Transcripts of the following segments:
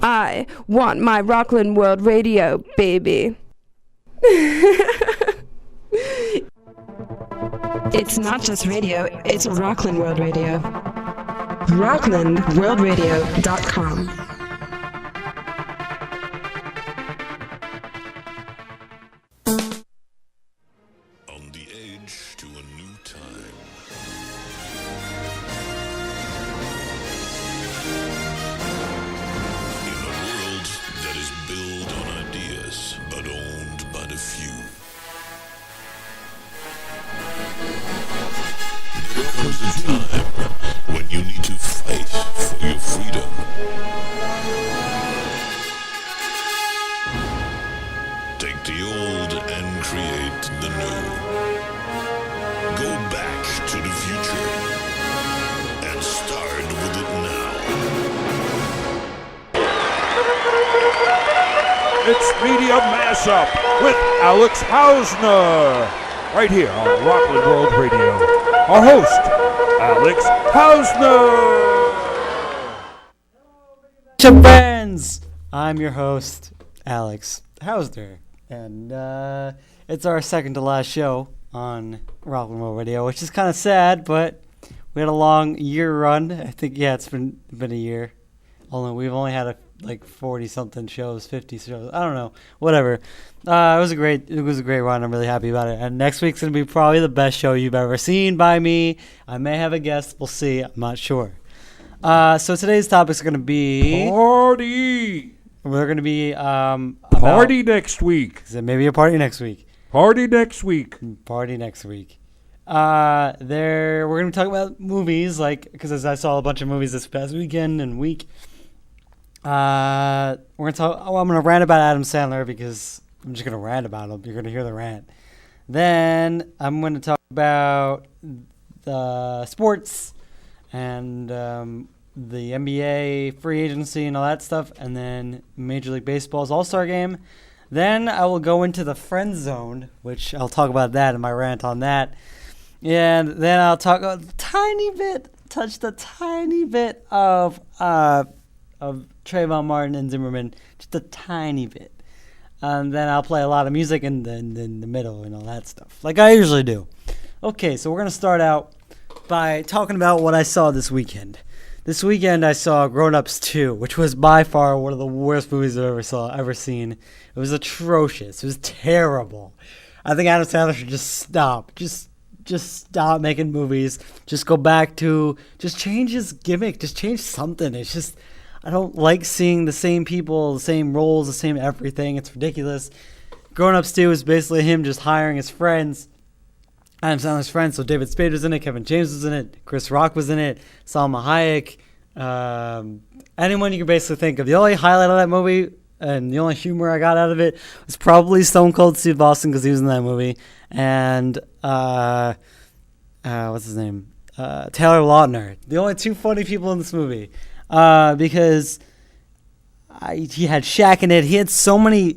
I want my Rockland World Radio, baby. It's not just radio, it's Rockland World Radio. RocklandWorldRadio.com. On the edge to a new time. In a world that is built on ideas, but owned by the few. There comes a time when you need to fight for your freedom. Take the old and create the new. Go back to the future and start with it now. It's Media Mashup with Alex Hausner, right here on Rockland World Radio. Our host, Alex Hausner. Mashup friends! I'm your host, Alex Hausner, and it's our second to last show on Rockland World Radio, which is kind of sad, but we had a long year run. I think, it's been a year. We've only had 40 something shows, 50 shows. I don't know, whatever. It was a great run. I'm really happy about it. And next week's gonna be probably the best show you've ever seen by me. I may have a guest. We'll see. I'm not sure. So today's topics are gonna be Party! We're gonna be Party next week. Is it maybe a party next week? Party next week. Party next week. We're gonna talk about movies, because I saw a bunch of movies this past weekend and week. I'm gonna rant about Adam Sandler because I'm just gonna rant about him. You're gonna hear the rant. Then I'm gonna talk about the sports and the NBA free agency and all that stuff, and then Major League Baseball's All-Star Game. Then I will go into the friend zone, which I'll talk about that in my rant on that. And then I'll touch the tiny bit of Trayvon Martin and Zimmerman, just a tiny bit. And then I'll play a lot of music in the middle and all that stuff, like I usually do. Okay, so we're going to start out by talking about what I saw this weekend. This weekend I saw Grown Ups 2, which was by far one of the worst movies I've ever seen. It was atrocious. It was terrible. I think Adam Sandler should just stop. Just stop making movies. Just go back to, just change his gimmick. Just change something. It's just, I don't like seeing the same people, the same roles, the same everything. It's ridiculous. Grown Ups 2 is basically him just hiring his friends. Adam Sandler's friends. So David Spade was in it. Kevin James was in it. Chris Rock was in it. Salma Hayek. Anyone you can basically think of. The only highlight of that movie and the only humor I got out of it was probably Stone Cold Steve Austin because he was in that movie. And what's his name? Taylor Lautner. The only two funny people in this movie. Because he had Shaq in it. He had so many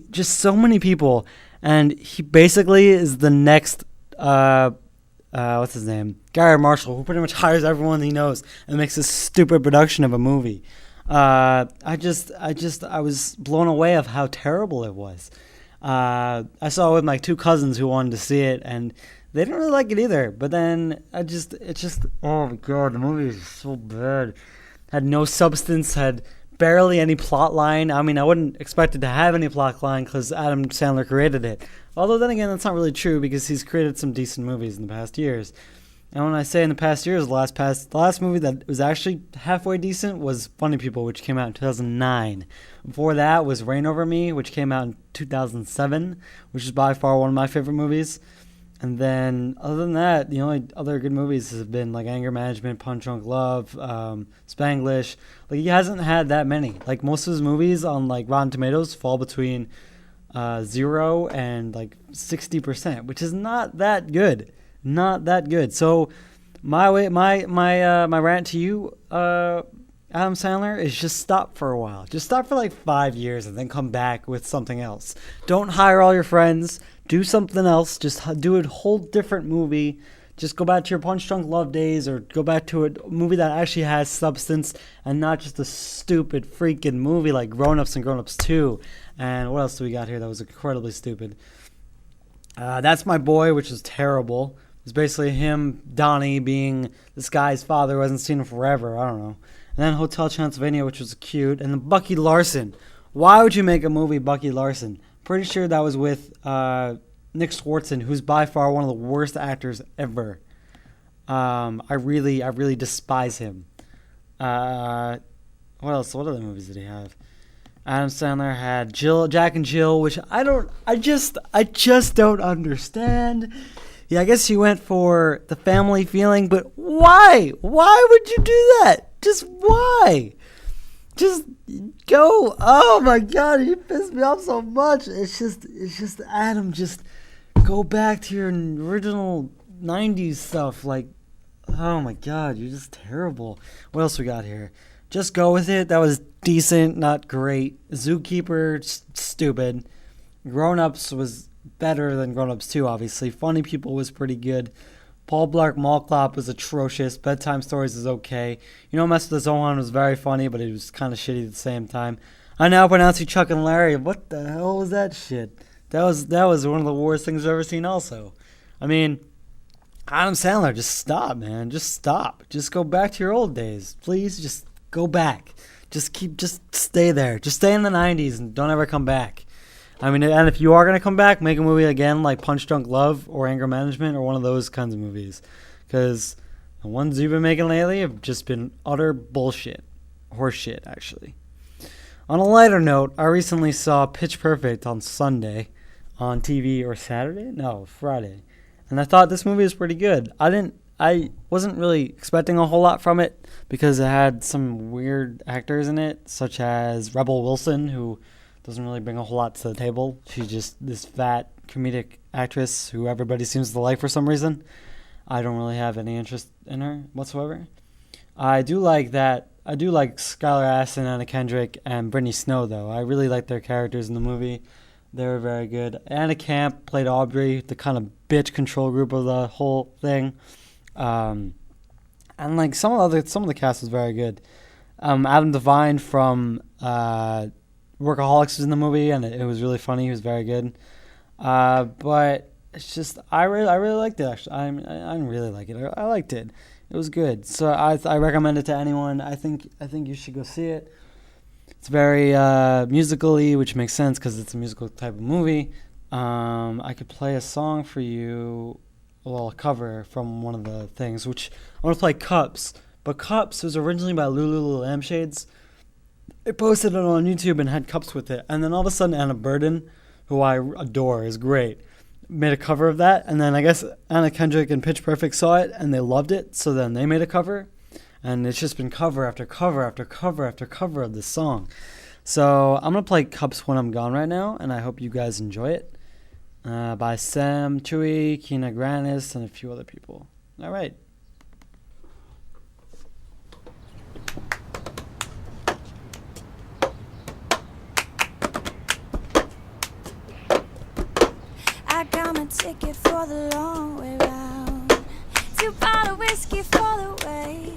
people. And he basically is the next, what's his name? Gary Marshall, who pretty much hires everyone he knows and makes this stupid production of a movie. I was blown away of how terrible it was. I saw it with my two cousins who wanted to see it, and they didn't really like it either. But then oh my god, the movie is so bad. Had no substance, had barely any plot line. I mean, I wouldn't expect it to have any plot line because Adam Sandler created it. Although then again, that's not really true because he's created some decent movies in the past years. And when I say in the past years, the last movie that was actually halfway decent was Funny People, which came out in 2009. Before that was Reign Over Me, which came out in 2007, which is by far one of my favorite movies. And then, other than that, the only other good movies have been like Anger Management, Punch Drunk Love, Spanglish. Like, he hasn't had that many. Like, most of his movies on like Rotten Tomatoes fall between 0 and like 60%, which is not that good. Not that good. So, my rant to you, Adam Sandler, is just stop for a while. Just stop for like 5 years and then come back with something else. Don't hire all your friends. Do something else. Just do a whole different movie. Just go back to your Punch Drunk Love days, or go back to a movie that actually has substance and not just a stupid freaking movie like Grown Ups and Grown Ups 2. And what else do we got here that was incredibly stupid? That's My Boy, which is terrible. It's basically him, Donnie, being this guy's father who hasn't seen him forever. I don't know. And then Hotel Transylvania, which was cute. And then Bucky Larson. Why would you make a movie Bucky Larson? Pretty sure that was with Nick Swartzen, who's by far one of the worst actors ever. I really despise him. What else? What other movies did he have? Adam Sandler had Jack and Jill, which I just don't understand. Yeah, I guess he went for the family feeling, but why? Why would you do that? Just why? Just go. Oh my God, you pissed me off so much. It's just Adam, just go back to your original 90s stuff. Like, oh my God, you're just terrible. What else we got here? Just Go With It. That was decent, not great. Zookeeper, stupid. Grown Ups was better than Grown Ups 2, obviously. Funny People was pretty good. Paul Blart Mall Cop was atrocious. Bedtime Stories is okay. You know, Mess with the Zohan was very funny, but it was kind of shitty at the same time. I now pronounce you Chuck and Larry. What the hell was that shit? That was one of the worst things I've ever seen also. I mean, Adam Sandler, just stop, man. Just stop. Just go back to your old days. Please, just go back. Just stay there. Just stay in the 90s and don't ever come back. I mean, and if you are going to come back, make a movie again like Punch Drunk Love or Anger Management or one of those kinds of movies. Because the ones you've been making lately have just been utter bullshit. Horseshit, actually. On a lighter note, I recently saw Pitch Perfect on Sunday on TV, or Saturday? No, Friday. And I thought this movie was pretty good. I wasn't really expecting a whole lot from it because it had some weird actors in it, such as Rebel Wilson, who doesn't really bring a whole lot to the table. She's just this fat comedic actress who everybody seems to like for some reason. I don't really have any interest in her whatsoever. I do like Skylar Astin, Anna Kendrick, and Brittany Snow, though. I really like their characters in the movie. They were very good. Anna Camp played Aubrey, the kind of bitch control group of the whole thing. And like some of the cast was very good. Adam Devine from Workaholics was in the movie, and it was really funny. He was very good. But it's just I really liked it. Actually, I really like it. I liked it. It was good. So I recommend it to anyone. I think you should go see it. It's very musical-y, which makes sense because it's a musical type of movie. I could play a song for you, a cover from one of the things, which I want to play Cups. But Cups was originally by Lulu Lampshades. It posted it on YouTube and had Cups with it. And then all of a sudden Anna Burden, who I adore, is great, made a cover of that. And then I guess Anna Kendrick and Pitch Perfect saw it and they loved it. So then they made a cover. And it's just been cover after cover after cover after cover of this song. So I'm going to play Cups When I'm Gone right now, and I hope you guys enjoy it. By Sam Chewy, Kina Granis, and a few other people. All right. I got my ticket for the long way round. 2 bottles whiskey for the way.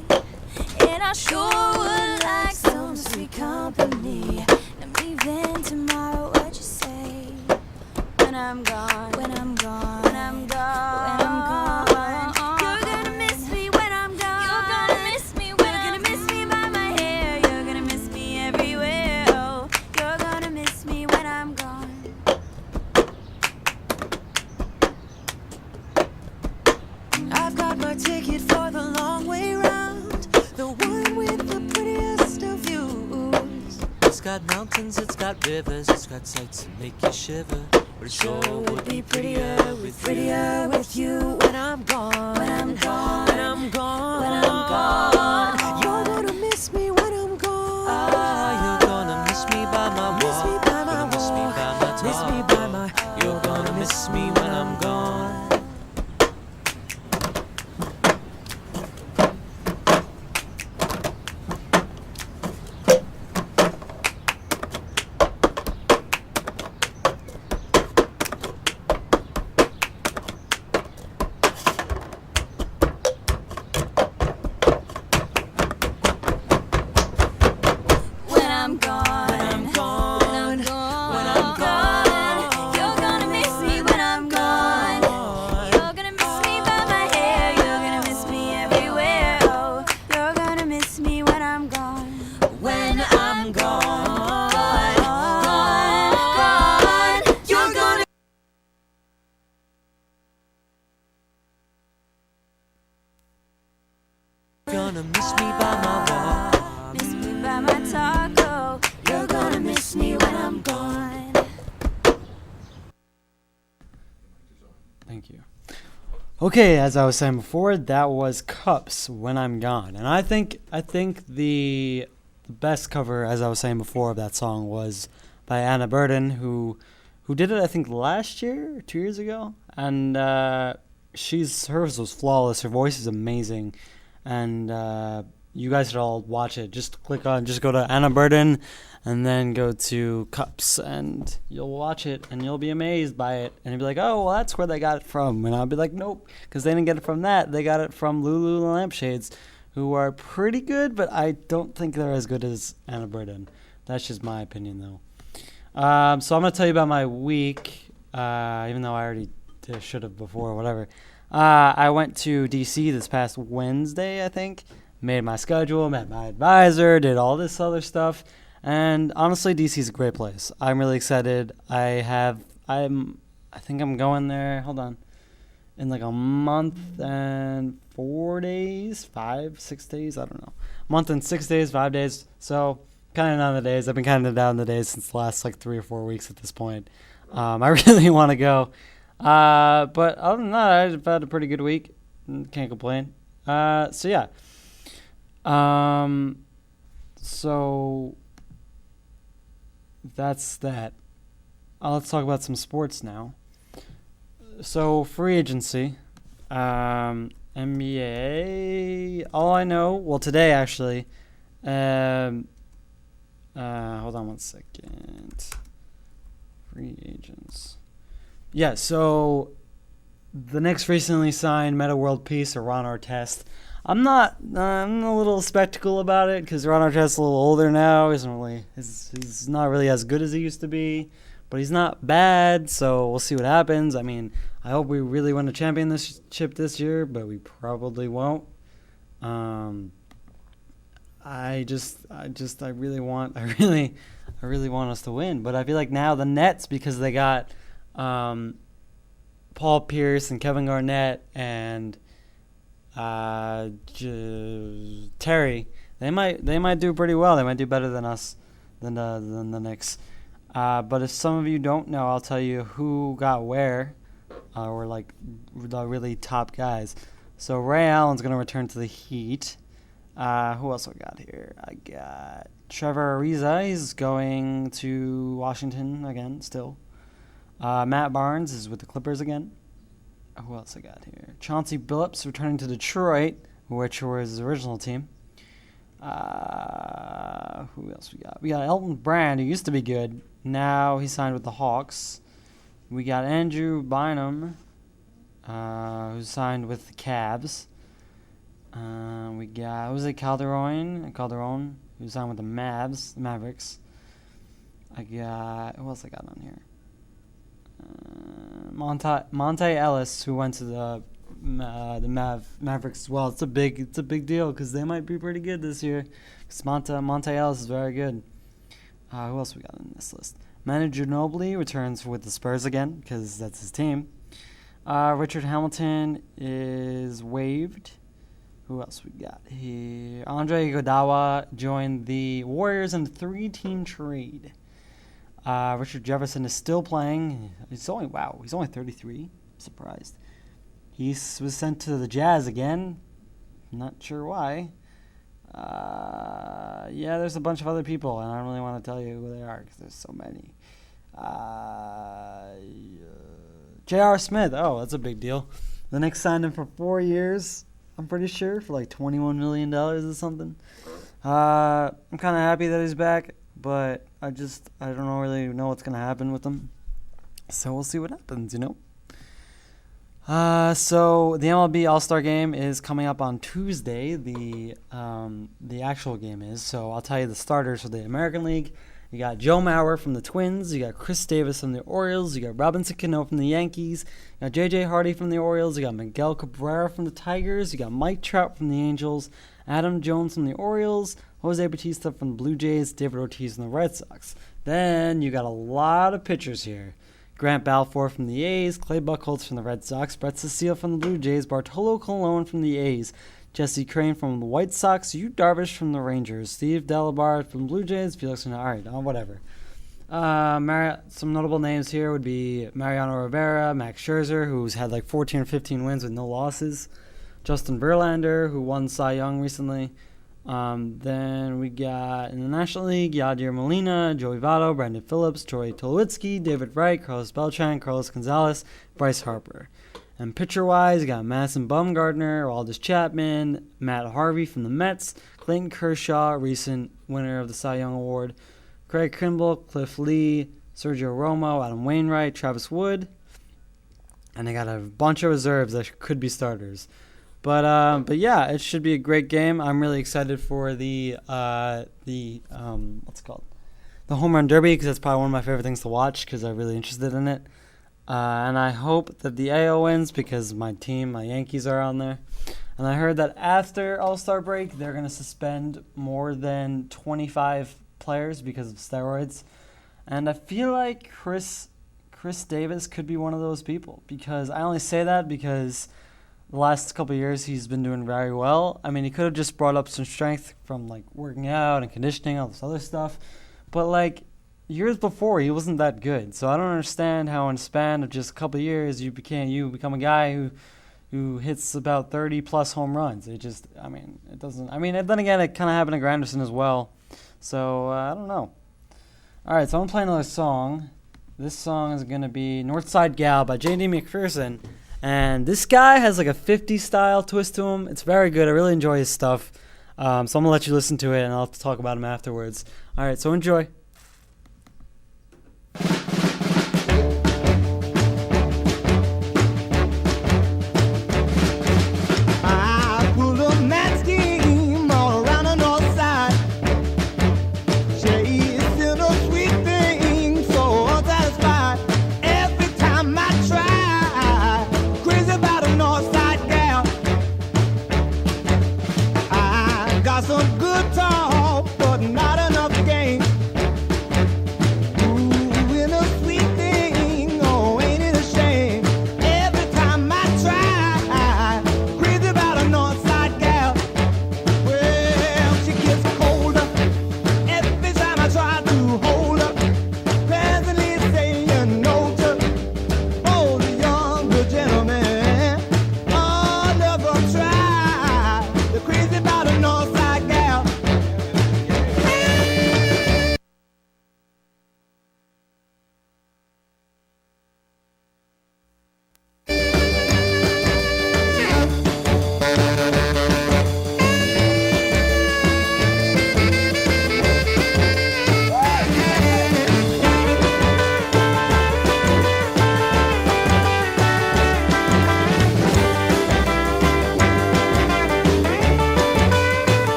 And I sure would like some sweet company. I'm leaving tomorrow, what you say? When I'm gone, when I'm gone, when I'm gone, when I'm gone. You're gonna miss me when I'm gone. You're gonna miss me when I'm gone. You're gonna miss me by my hair. You're gonna miss me everywhere. Oh, you're gonna miss me when I'm gone. I've got my ticket for the long way round, the one with the prettiest of views. It's got mountains, it's got rivers, it's got sights that make you shiver. But it sure would be prettier with you when I'm gone, when I'm gone, when I'm gone, when I'm gone. You're gonna miss me when I'm gone. Ah, you're gonna miss me by my walk. Miss me by my Miss me walk. by my Miss talk. me by my. You're gonna miss me when I'm gone. Thank you. Okay, as I was saying before, that was Cups, When I'm Gone. And I think the best cover, as I was saying before, of that song was by Anna Burden, who did it, I think, last year or 2 years ago. And hers was flawless. Her voice is amazing. And you guys should all watch it. Just go to Anna Burden and then go to Cups, and you'll watch it, and you'll be amazed by it. And you'll be like, oh, well, that's where they got it from. And I'll be like, nope, because they didn't get it from that. They got it from Lulu and the Lampshades, who are pretty good, but I don't think they're as good as Anna Burden. That's just my opinion, though. So I'm going to tell you about my week, even though I already should have before, whatever. I went to D.C. this past Wednesday, I think. Made my schedule, met my advisor, did all this other stuff. And honestly, DC is a great place. I'm really excited. I think I'm going there, hold on, in like a month and 4 days, 6 days, I don't know. Month and 6 days, 5 days. So kind of down the days. I've been kind of down the days since the last like 3 or 4 weeks at this point. I really want to go. But other than that, I've had a pretty good week. Can't complain. So yeah. So that's that. Let's talk about some sports now. So free agency, NBA. All I know, well, today actually. Hold on 1 second. Free agents. Yeah. So the Knicks recently signed Meta World Peace or Ron Artest. I'm a little skeptical about it because Ron Artest's a little older now. He's not really as good as he used to be, but he's not bad. So we'll see what happens. I mean, I hope we really win the championship this year, but we probably won't. I really want us to win. But I feel like now the Nets, because they got Paul Pierce and Kevin Garnett and Terry, they might do pretty well. They might do better than us, than the Knicks. But if some of you don't know, I'll tell you who got where. We're like the really top guys. So Ray Allen's gonna return to the Heat. Who else I got here? I got Trevor Ariza. He's going to Washington again. Still. Matt Barnes is with the Clippers again. Who else I got here? Chauncey Billups returning to Detroit, which was his original team. Who else we got? We got Elton Brand, who used to be good. Now he signed with the Hawks. We got Andrew Bynum, who signed with the Cavs. We got Jose Calderon, who signed with the Mavericks. Who else I got on here? Monte Ellis, who went to the Mavericks as well. It's a big deal because they might be pretty good this year. Because Monte Ellis is very good. Who else we got on this list? Manu Ginobili returns with the Spurs again because that's his team. Richard Hamilton is waived. Who else we got here? Andre Iguodala joined the Warriors in a 3-team trade. Richard Jefferson is still playing. He's only 33. I'm surprised. He was sent to the Jazz again. Not sure why. Yeah, there's a bunch of other people, and I don't really want to tell you who they are because there's so many. J.R. Smith. Oh, that's a big deal. The Knicks signed him for 4 years, I'm pretty sure, for like $21 million or something. I'm kind of happy that he's back, but I don't really know what's going to happen with him. So we'll see what happens, So the MLB All-Star Game is coming up on Tuesday. The actual game is. So I'll tell you the starters for the American League. You got Joe Mauer from the Twins. You got Chris Davis from the Orioles. You got Robinson Cano from the Yankees. You got J.J. Hardy from the Orioles. You got Miguel Cabrera from the Tigers. You got Mike Trout from the Angels. Adam Jones from the Orioles. Jose Bautista from the Blue Jays. David Ortiz from the Red Sox. Then you got a lot of pitchers here. Grant Balfour from the A's, Clay Buchholz from the Red Sox, Brett Cecile from the Blue Jays, Bartolo Colon from the A's, Jesse Crain from the White Sox, Yu Darvish from the Rangers, Steve Delabar from the Blue Jays, Felix from whatever. Some notable names here would be Mariano Rivera, Max Scherzer, who's had like 14 or 15 wins with no losses, Justin Verlander, who won Cy Young recently. Then we got in the National League, Yadier Molina, Joey Votto, Brandon Phillips, Troy Tulowitzki, David Wright, Carlos Beltran, Carlos Gonzalez, Bryce Harper. And pitcher-wise, you got Madison Bumgarner, Aldis Chapman, Matt Harvey from the Mets, Clayton Kershaw, recent winner of the Cy Young Award, Craig Kimbrell, Cliff Lee, Sergio Romo, Adam Wainwright, Travis Wood. And they got a bunch of reserves that could be starters. But yeah, it should be a great game. I'm really excited for the what's it called? The Home Run Derby, because that's probably one of my favorite things to watch because I'm really interested in it. And I hope that the AL wins because my team, my Yankees, are on there. And I heard that after All-Star break, they're going to suspend more than 25 players because of steroids. And I feel like Chris Davis could be one of those people, because I only say that because the last couple of years he's been doing very well. I mean, he could have just brought up some strength from like working out and conditioning, all this other stuff. But like years before, he wasn't that good. So I don't understand how in a span of just a couple of years you become a guy who hits about 30 plus home runs. It doesn't. I mean, and then again, it kind of happened to Granderson as well. So I don't know. All right, so I'm playing another song. This song is going to be Northside Gal by J.D. McPherson. And this guy has like a 50s style twist to him. It's very good. I really enjoy his stuff. So I'm going to let you listen to it, and I'll talk about him afterwards. All right, so enjoy. Some good talk, but not enough game.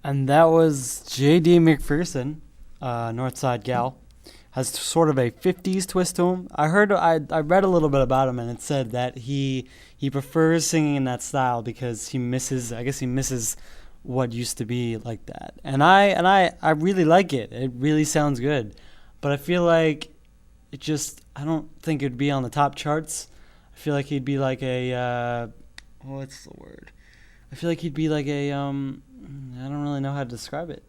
And that was J.D. McPherson, Northside Gal. Has sort of a 50s twist to him. I read a little bit about him, and it said that he prefers singing in that style because he misses what used to be like that. And I really like it. It really sounds good. But I feel like I don't think it'd be on the top charts. I feel like he'd be like a what's the word? I feel like he'd be like a I don't really know how to describe it.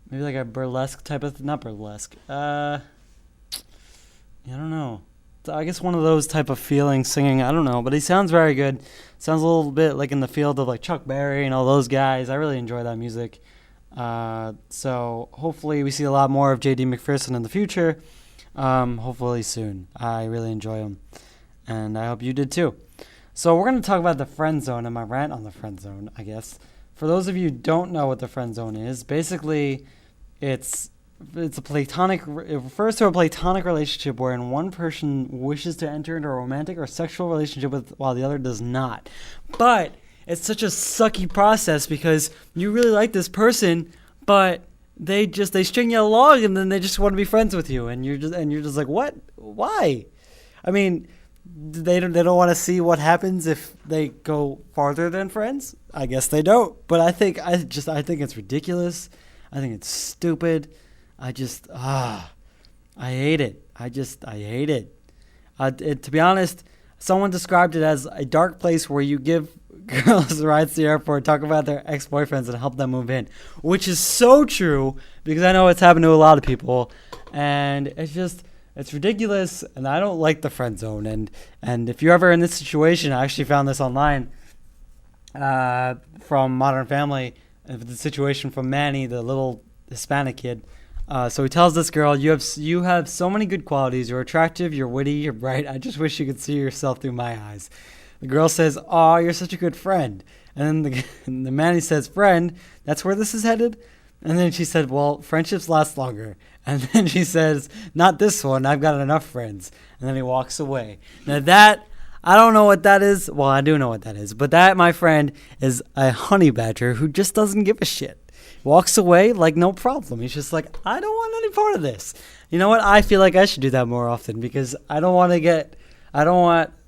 Maybe like a burlesque type of not burlesque. I don't know. I guess one of those type of feelings singing. I don't know, but he sounds very good. Sounds a little bit like in the field of like Chuck Berry and all those guys. I really enjoy that music. So hopefully we see a lot more of J.D. McPherson in the future. Hopefully soon. I really enjoy him, and I hope you did too. So we're going to talk about the friend zone and my rant on the friend zone, I guess. For those of you who don't know what the friend zone is, basically it's a platonic. It refers to a platonic relationship wherein one person wishes to enter into a romantic or sexual relationship while the other does not. But it's such a sucky process because you really like this person, but they string you along and then they just want to be friends with you, and you're just like, what? Why? I mean, they don't want to see what happens if they go farther than friends. I guess they don't. But I think it's ridiculous. I think it's stupid. I hate it. I hate it. To be honest, someone described it as a dark place where you give girls rides to the airport, talk about their ex-boyfriends, and help them move in, which is so true because I know it's happened to a lot of people, and it's ridiculous, and I don't like the friend zone. And if you're ever in this situation, I actually found this online from Modern Family, the situation from Manny, the little Hispanic kid. So he tells this girl, you have so many good qualities. You're attractive, you're witty, you're bright. I just wish you could see yourself through my eyes. The girl says, "Aw, you're such a good friend." And then the Manny says, "Friend, that's where this is headed?" And then she said, "Well, friendships last longer." And then she says, "Not this one. I've got enough friends." And then he walks away. Now that, I don't know what that is. Well, I do know what that is. But that, my friend, is a honey badger who just doesn't give a shit. Walks away like no problem. He's just like, I don't want any part of this. You know what? I feel like I should do that more often because I don't want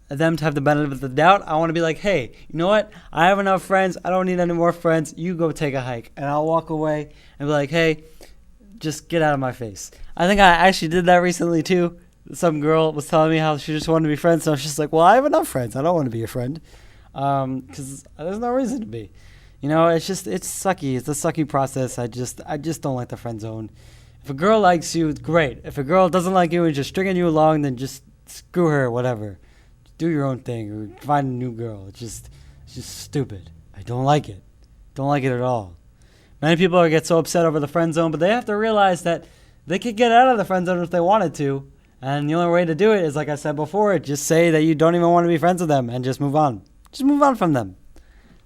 them to have the benefit of the doubt. I want to be like, hey, you know what? I have enough friends. I don't need any more friends. You go take a hike. And I'll walk away and be like, hey, just get out of my face. I think I actually did that recently too. Some girl was telling me how she just wanted to be friends. So I was just like, well, I have enough friends. I don't want to be your friend. Because there's no reason to be. You know, it's sucky. It's a sucky process. I just don't like the friend zone. If a girl likes you, it's great. If a girl doesn't like you and is just stringing you along, then just screw her, whatever. Do your own thing or find a new girl. It's just stupid. I don't like it. Don't like it at all. Many people get so upset over the friend zone, but they have to realize that they could get out of the friend zone if they wanted to. And the only way to do it is, like I said before, just say that you don't even want to be friends with them and just move on. Just move on from them.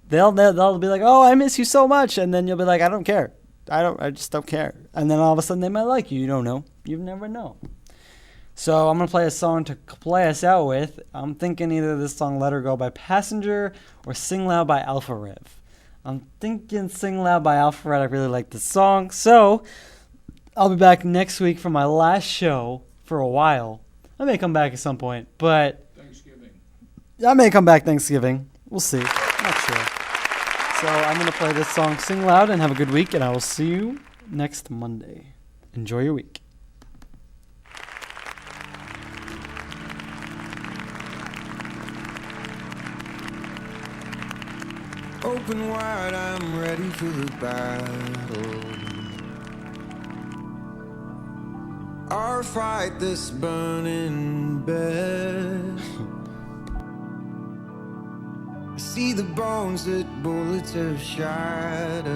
They'll be like, oh, I miss you so much. And then you'll be like, I don't care. I just don't care. And then all of a sudden they might like you. You don't know. You never know. So I'm going to play a song to play us out with. I'm thinking either this song, Let Her Go by Passenger or Sing Loud by Alpha Rev. I'm thinking Sing Loud by Alpha Rev. I really like this song. So I'll be back next week for my last show for a while. I may come back at some point, but Thanksgiving. I may come back Thanksgiving. We'll see. Not sure. So I'm going to play this song, Sing Loud, and have a good week, and I will see you next Monday. Enjoy your week. Open wide, I'm ready for the battle. Or fight this burning bed. See the bones that bullets have shattered,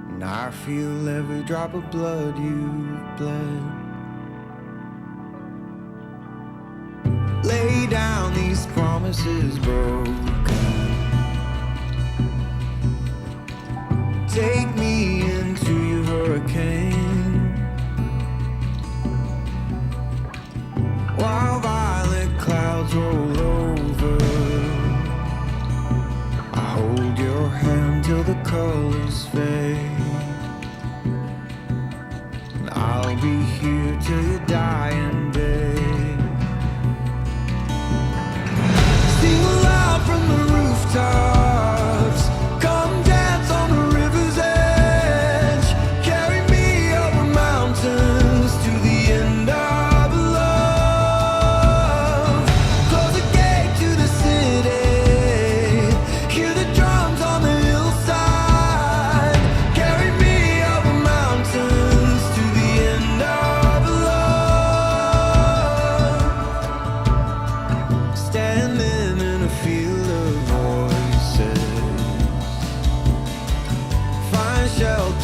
and I feel every drop of blood you've bled. Lay down these promises broken. Take me into your hurricane, while violet clouds roll over. I hold your hand till the colors fade, and I'll be here till you die in bed. Sing aloud from the rooftops, come dance on the river's edge, carry me over mountains to the end of love. Close the gate to the city, hear the drums on the hillside, carry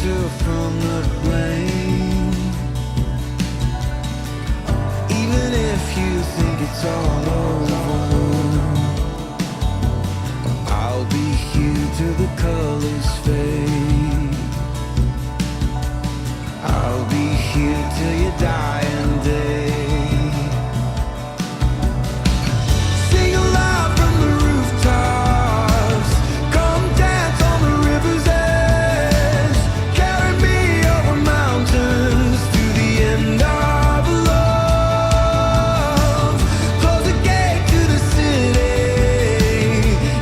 shelter from the blame. Even if you think it's all over, I'll be here till the colors fade. I'll be here till your dying day. Sing aloud from the rooftops, come dance on the river's edge. Carry me over mountains to the end of love. Close the gate to the city,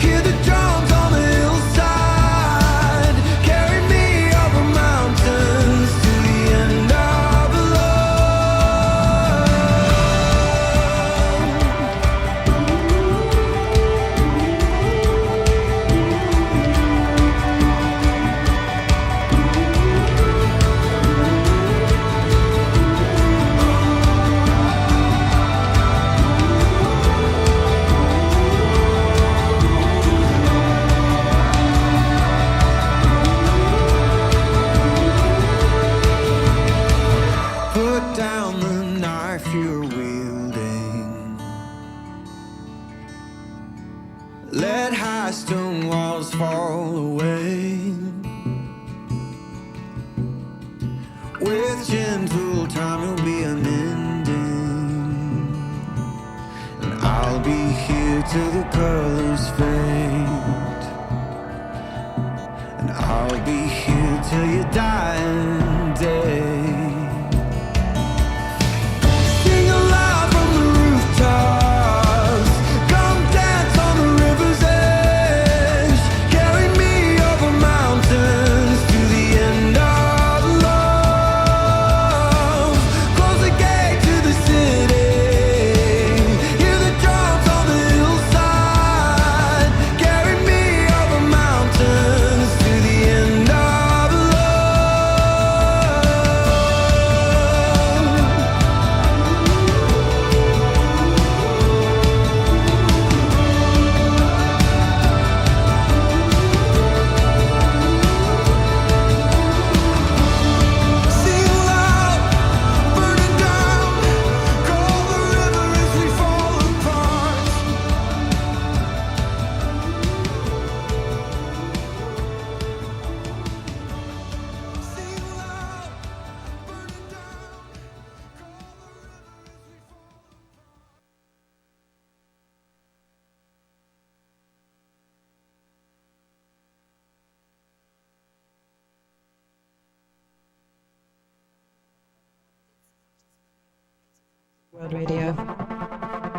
hear the drums on the hillside. Carry me over mountains to the end of put down the knife you're wielding. Let high stone walls fall away. With gentle time you'll be an ending, and I'll be here till the colors fade. And I'll be here till your dying day. Sing aloud from the rooftops, come dance on the river's edge. Carry me over mountains to the end of love. Close the gate to the city, hear the drums on the hillside. Carry me over mountains to the end of sing aloud, burning down, call the river as we fall apart. Sing aloud, burning down, call the river as we fall World Radio.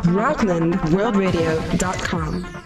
RocklandWorldRadio.com.